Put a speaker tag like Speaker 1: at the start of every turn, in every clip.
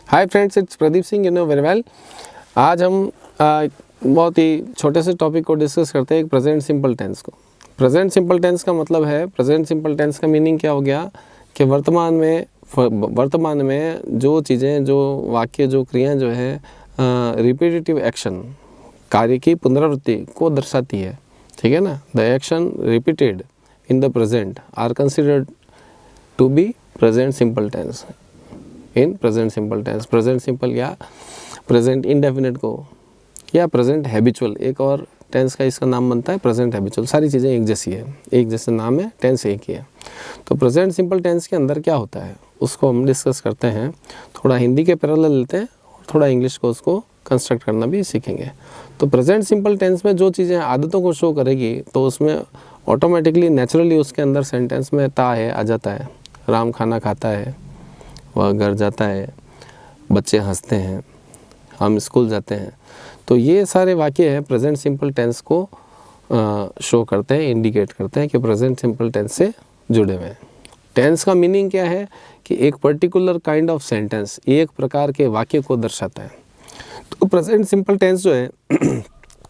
Speaker 1: Hi friends, it's Pradeep Singh, you know very well. आज हम बहुत ही छोटे से टॉपिक को डिस्कस करते हैं, एक प्रेजेंट सिंपल टेंस को। प्रेजेंट सिंपल टेंस का मतलब है, प्रेजेंट सिंपल टेंस का मीनिंग क्या हो गया कि वर्तमान में जो चीज़ें, जो वाक्य, जो क्रियाएं जो है रिपीटेटिव एक्शन, कार्य की पुनरावृत्ति को दर्शाती है। ठीक है ना। The action repeated in the present are considered to be present simple tense. In present simple tense, present simple या प्रेजेंट इंडेफिनिट को या प्रेजेंट हैबिचुअल, एक और टेंस का इसका नाम बनता है प्रेजेंट हैबिचुअल। सारी चीज़ें एक जैसी है, एक जैसे नाम है, टेंस एक ही है। तो प्रेजेंट सिंपल टेंस के अंदर क्या होता है उसको हम डिस्कस करते हैं। थोड़ा हिंदी के पैरेलल लेते हैं और थोड़ा इंग्लिश को उसको कंस्ट्रक्ट करना भी सीखेंगे। तो प्रेजेंट सिंपल टेंस में जो चीज़ें आदतों को शो करेगी तो उसमें ऑटोमेटिकली नेचुरली उसके अंदर सेंटेंस में ता है आ जाता है। राम खाना खाता है, वह घर जाता है, बच्चे हंसते हैं, हम स्कूल जाते हैं। तो ये सारे वाक्य हैं प्रेजेंट सिंपल टेंस को शो करते हैं, इंडिकेट करते हैं कि प्रेजेंट सिंपल टेंस से जुड़े हुए हैं। टेंस का मीनिंग क्या है कि एक पर्टिकुलर काइंड ऑफ सेंटेंस, एक प्रकार के वाक्य को दर्शाता है। तो प्रेजेंट सिंपल टेंस जो है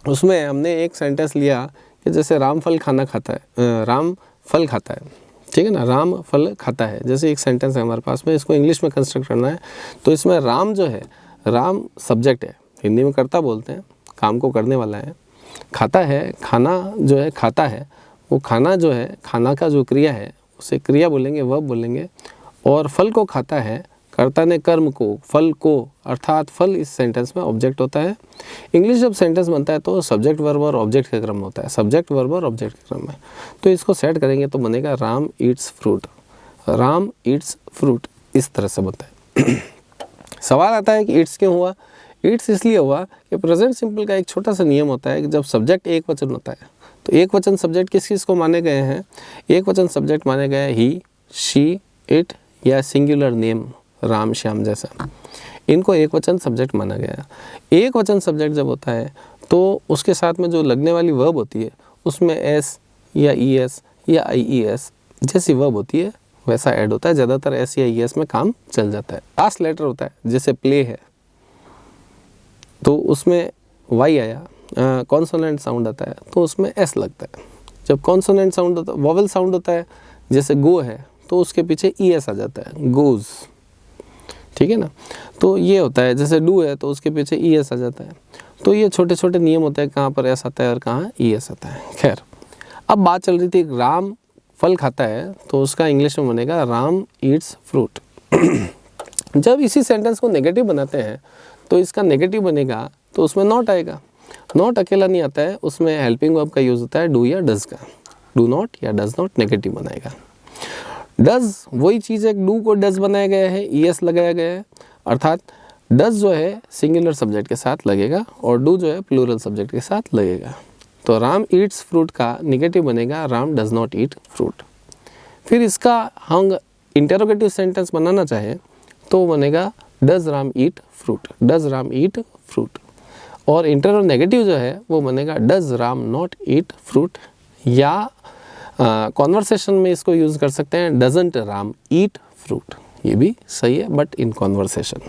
Speaker 1: उसमें हमने एक सेंटेंस लिया कि जैसे राम फल खाना खाता है, राम फल खाता है। ठीक है ना, राम फल खाता है, जैसे एक सेंटेंस है हमारे पास में, इसको इंग्लिश में कंस्ट्रक्ट करना है। तो इसमें राम जो है, राम सब्जेक्ट है, हिंदी में कर्ता बोलते हैं, काम को करने वाला है। खाता है, खाना जो है खाता है, वो खाना जो है, खाना का जो क्रिया है उसे क्रिया बोलेंगे, वर्ब बोलेंगे। और फल को खाता है, कर्ता ने कर्म को, फल को, अर्थात फल इस सेंटेंस में ऑब्जेक्ट होता है। इंग्लिश जब सेंटेंस बनता है तो सब्जेक्ट वर्ब और ऑब्जेक्ट का क्रम होता है, सब्जेक्ट वर्ब और ऑब्जेक्ट का क्रम है। तो इसको सेट करेंगे तो बनेगा Ram Yeats fruit, Ram Yeats fruit, इस तरह से बनता है। सवाल आता है कि ईट्स क्यों हुआ। ईट्स इसलिए हुआ कि प्रेजेंट सिंपल का एक छोटा सा नियम होता है कि जब सब्जेक्ट एक वचन होता है तो एक वचन सब्जेक्ट किस किस को माने गए हैं, एक वचन सब्जेक्ट माने गए ही, शी, इट या सिंगुलर नेम राम श्याम जैसा, इनको एक वचन सब्जेक्ट माना गया। एक वचन सब्जेक्ट जब होता है तो उसके साथ में जो लगने वाली वर्ब होती है उसमें एस या ई एस या आई ई एस जैसी वर्ब होती है वैसा ऐड होता है। ज़्यादातर एस या ई एस में काम चल जाता है। लास्ट लेटर होता है, जैसे प्ले है तो उसमें वाई आया, कॉन्सोनेंट साउंड आता है तो उसमें एस लगता है। जब कॉन्सोनेंट साउंड होता है, वॉवेल साउंड होता है, जैसे गो है तो उसके पीछे ई एस आ जाता है, गोज। ठीक है ना। तो ये होता है, जैसे डू है तो उसके पीछे ई एस आ जाता है। तो ये छोटे छोटे नियम होते हैं, कहाँ पर एस आता है और कहाँ ई एस आता है। खैर, अब बात चल रही थी राम फल खाता है तो उसका इंग्लिश में बनेगा राम ईट्स फ्रूट। जब इसी सेंटेंस को नेगेटिव बनाते हैं तो इसका नेगेटिव बनेगा तो उसमें नॉट आएगा। नॉट अकेला नहीं आता है, उसमें हेल्पिंग वर्ब का यूज़ होता है, डू या डज का। डू नॉट या डज नॉट नेगेटिव बनाएगा। डज वही चीज़ है, डू को डज बनाया गया है, ई एस लगाया गया है, अर्थात डज जो है सिंगुलर सब्जेक्ट के साथ लगेगा और डू जो है प्लूरल सब्जेक्ट के साथ लगेगा। तो राम ईट्स फ्रूट का निगेटिव बनेगा Ram does not eat fruit. फिर इसका हम इंटेरोगेटिव सेंटेंस बनाना चाहें तो बनेगा does Ram eat fruit, does Ram eat fruit. और इंटेरोनेगेटिव जो है वो बनेगा does Ram not eat fruit, या कॉन्वर्सेशन में इसको यूज़ कर सकते हैं डजंट राम ईट फ्रूट, ये भी सही है। But in conversation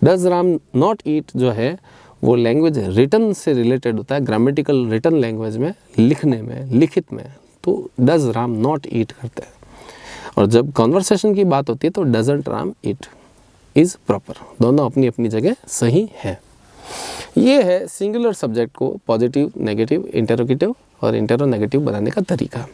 Speaker 1: does Ram not eat जो है वो लैंग्वेज रिटन से रिलेटेड होता है, ग्रामेटिकल रिटन लैंग्वेज में, लिखने में, लिखित में, तो डज राम नॉट ईट करते हैं। और जब कॉन्वर्सेशन की बात होती है तो doesn't Ram eat is proper. दोनों अपनी अपनी जगह सही है। ये है सिंगुलर सब्जेक्ट को पॉजिटिव, नेगेटिव, इंटेरोगेटिव और इंटेरोनेगेटिव बनाने का तरीका।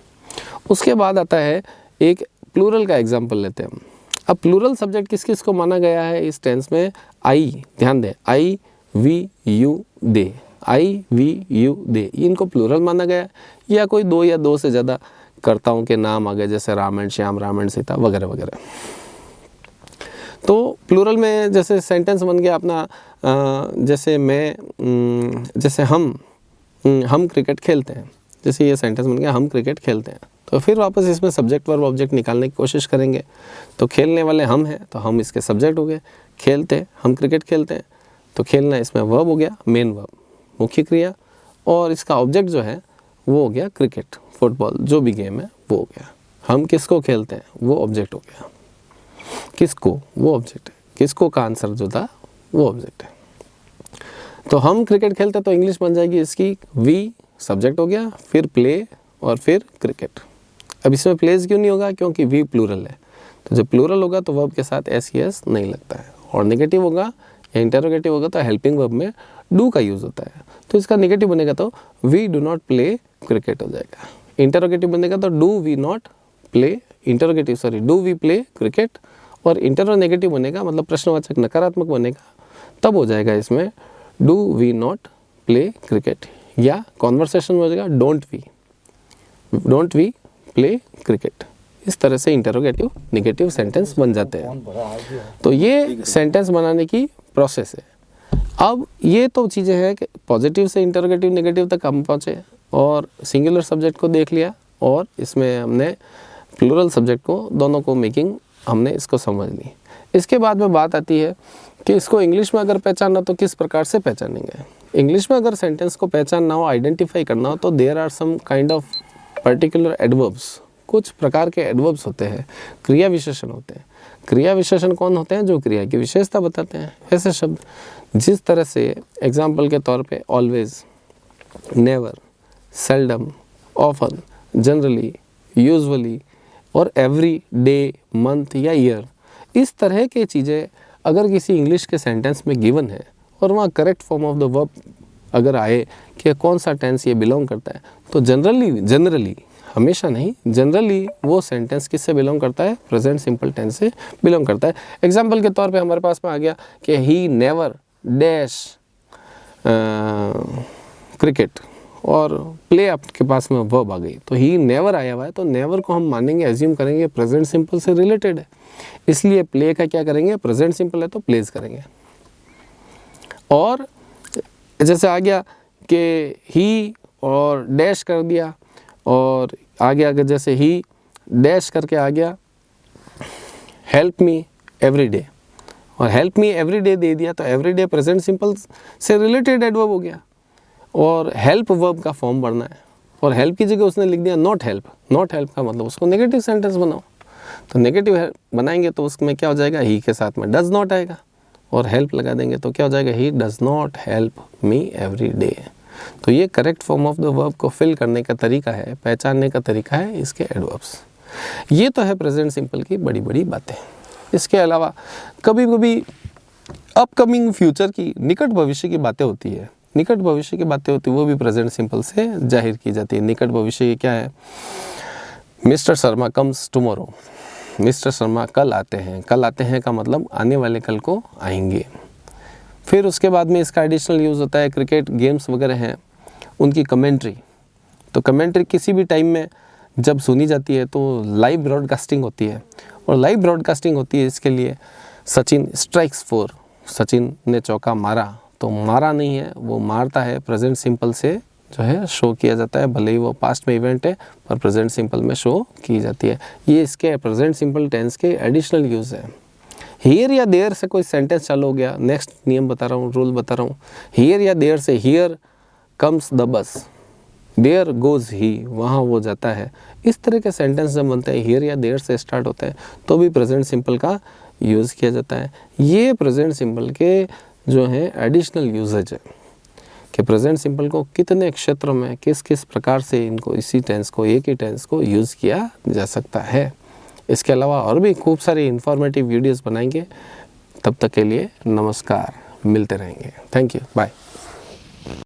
Speaker 1: उसके बाद आता है एक प्लूरल का एग्जाम्पल लेते हैं हम। अब प्लूरल सब्जेक्ट किस किस को माना गया है इस टेंस में। आई, ध्यान दें, I we you they, I we you they, इनको प्लूरल माना गया है। या कोई दो या दो से ज़्यादा कर्ताओं के नाम आ गए, जैसे राम एंड श्याम, राम एंड सीता वगैरह वगैरह। तो प्लूरल में जैसे सेंटेंस बन गया अपना, जैसे मैं, जैसे हम क्रिकेट खेलते हैं, जैसे ये सेंटेंस बन गया हम क्रिकेट खेलते हैं। तो फिर वापस इसमें सब्जेक्ट वर्ब ऑब्जेक्ट निकालने की कोशिश करेंगे। तो खेलने वाले हम हैं तो हम इसके सब्जेक्ट हो गए, खेलते, हम क्रिकेट खेलते हैं तो खेलना इसमें वर्ब हो गया, मेन वर्ब, मुख्य क्रिया। और इसका ऑब्जेक्ट जो है वो हो गया क्रिकेट, फुटबॉल, जो भी गेम है वो हो गया। हम किसको खेलते हैं वो ऑब्जेक्ट हो गया, किसको वो ऑब्जेक्ट है, किसको का आंसर जो था वो ऑब्जेक्ट है। तो हम क्रिकेट खेलते तो इंग्लिश बन जाएगी इसकी वी सब्जेक्ट हो गया, फिर प्ले और फिर क्रिकेट। अब इसमें प्लेस क्यों नहीं होगा, क्योंकि वी प्लूरल है। तो जब प्लूरल होगा तो वर्ब के साथ एस एस नहीं लगता है, और नेगेटिव होगा या इंटरोगेटिव होगा तो हेल्पिंग वर्ब में डू का यूज़ होता है। तो इसका नेगेटिव बनेगा तो we do not play cricket हो जाएगा। इंटरोगेटिव बनेगा तो do we not play interrogative sorry do we play cricket, और इंटरोनेगेटिव बनेगा मतलब प्रश्नवाचक नकारात्मक बनेगा, तब हो जाएगा इसमें do we not play cricket, या कॉन्वर्सेशन में हो जाएगा डोंट वी प्ले क्रिकेट। इस तरह से इंटरोगेटिव नेगेटिव सेंटेंस बन जाते हैं। तो ये सेंटेंस बनाने की प्रोसेस है। अब ये तो चीज़ें हैं कि पॉजिटिव से इंटरोगेटिव नेगेटिव तक हम पहुँचे, और सिंगुलर सब्जेक्ट को देख लिया, और इसमें हमने प्लूरल सब्जेक्ट को दोनों को मेकिंग हमने इसको समझ ली। इसके बाद में बात आती है कि इसको इंग्लिश में अगर पहचानना तो किस प्रकार से पहचानेंगे। इंग्लिश में अगर सेंटेंस को पहचानना हो, आइडेंटिफाई करना हो, तो there are some kind of particular adverbs, कुछ प्रकार के एडवर्ब्स होते हैं, क्रिया विशेषण होते हैं। क्रिया विशेषण कौन होते हैं, जो क्रिया की विशेषता बताते हैं। ऐसे शब्द जिस तरह से एग्जाम्पल के तौर पे always, never, seldom, often, generally, usually और एवरी डे, मंथ या ईयर, इस तरह के चीज़ें अगर किसी इंग्लिश के सेंटेंस में गिवन है और वहाँ correct form of the verb अगर आए कि कौन सा टेंस ये बिलोंग करता है, तो जनरली हमेशा नहीं, जनरली वो सेंटेंस किससे बिलोंग करता है, प्रेजेंट सिंपल टेंस से बिलोंग करता है। एग्जाम्पल के तौर पे हमारे पास में आ गया कि ही नेवर डैश क्रिकेट, और प्ले आपके पास में वर्ब आ गई, तो ही नेवर आया हुआ है, तो नेवर को हम मानेंगे, एज्यूम करेंगे प्रेजेंट सिंपल से रिलेटेड है, इसलिए प्ले का क्या करेंगे, प्रेजेंट सिंपल है तो प्लेस करेंगे। और जैसे आ गया कि ही और डैश कर दिया, और आगे अगर जैसे ही डैश करके आ गया हेल्प मी एवरी डे, और help me every day they दिया, तो एवरी डे प्रेजेंट सिंपल से रिलेटेड एडवर्ब हो गया, और हेल्प वर्ब का फॉर्म बढ़ना है, और हेल्प की जगह उसने लिख दिया नॉट हेल्प। नॉट हेल्प का मतलब उसको नेगेटिव सेंटेंस बनाओ, तो नेगेटिव बनाएंगे तो उसमें क्या हो जाएगा, ही के साथ में डज नॉट आएगा, और हेल्प लगा देंगे तो क्या हो जाएगा, he does not help me every day. तो ये correct form of the verb को फिल करने का तरीका है, पहचानने का तरीका है इसके एडवर्ब्स। ये तो है प्रेजेंट सिंपल की बड़ी बड़ी बातें। इसके अलावा कभी कभी अपकमिंग फ्यूचर की, निकट भविष्य की बातें होती है, निकट भविष्य की बातें होती है, वो भी प्रेजेंट सिंपल से जाहिर की जाती है। निकट भविष्य क्या है, mister Sharma comes tomorrow, mister Sharma कल आते हैं। कल आते हैं का मतलब आने वाले कल को आएंगे। फिर उसके बाद में इसका एडिशनल यूज़ होता है, क्रिकेट गेम्स वगैरह हैं उनकी कमेंट्री। तो कमेंट्री किसी भी टाइम में जब सुनी जाती है तो लाइव ब्रॉडकास्टिंग होती है, और लाइव ब्रॉडकास्टिंग होती है इसके लिए सचिन स्ट्राइक्स फोर, सचिन ने चौका मारा, तो मारा नहीं है, वो मारता है, प्रेजेंट सिंपल से जो है शो किया जाता है, भले ही वो पास्ट में इवेंट है पर प्रेजेंट सिंपल में शो की जाती है। ये इसके प्रेजेंट सिंपल टेंस के एडिशनल यूज़ है। हियर या देयर से कोई सेंटेंस चालू हो गया, नेक्स्ट नियम बता रहा हूँ, रूल बता रहा हूँ, हियर या देयर से here comes the bus, there goes he, वहाँ वो जाता है, इस तरह के सेंटेंस जब बनते हैं हियर या देयर से स्टार्ट होते हैं तो भी प्रेजेंट सिंपल का यूज़ किया जाता है। ये प्रेजेंट सिंपल के जो है एडिशनल यूजेज है कि प्रेजेंट सिंपल को कितने क्षेत्रों में किस किस प्रकार से इनको इसी टेंस को, एक ही टेंस को यूज़ किया जा सकता है। इसके अलावा और भी खूब सारी इंफॉर्मेटिव वीडियोस बनाएंगे। तब तक के लिए नमस्कार, मिलते रहेंगे। Thank you, bye.